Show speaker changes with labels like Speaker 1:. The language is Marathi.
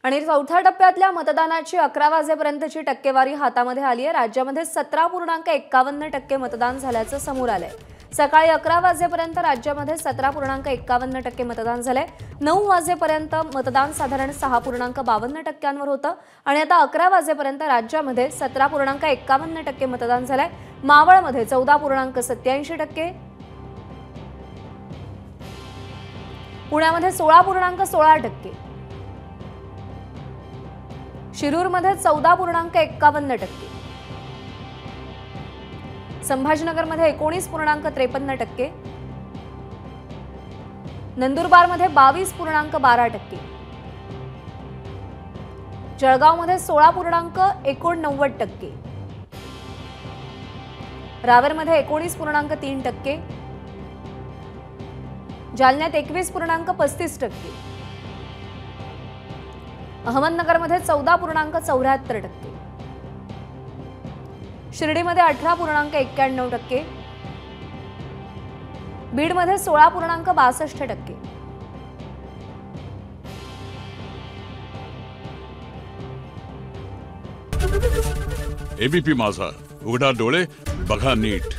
Speaker 1: आणि चौथ्या टप्प्यातल्या मतदानाची 11 वाजेपर्यंतची टक्केवारी हातामध्ये आली आहे। राज्यामध्ये 17.51% मतदान झाल्याचं समोर आलंय। सकाळी 11 वाजेपर्यंत राज्यामध्ये 17.51% मतदान झालंय। 9 वाजेपर्यंत मतदान साधारण 6.52%वर होतं आणि आता 11 वाजेपर्यंत राज्यामध्ये 17.51% मतदान झालंय। मावळमध्ये 14.87%, पुण्यामध्ये 16.16%, शिरूरमध्ये 14.51%, संभाजीनगरमध्ये 19.53%, नंदुरबारमध्ये 22.12%, जळगावमध्ये 16.89%, रावेरमध्ये 19.3%, जालन्यात 21.35%, अहमदनगरमध्ये 14.74%, शिर्डीमध्ये 18.91%, बीडमध्ये 16.62%।
Speaker 2: एबीपी माझा, उघडा डोळे बघा नीट।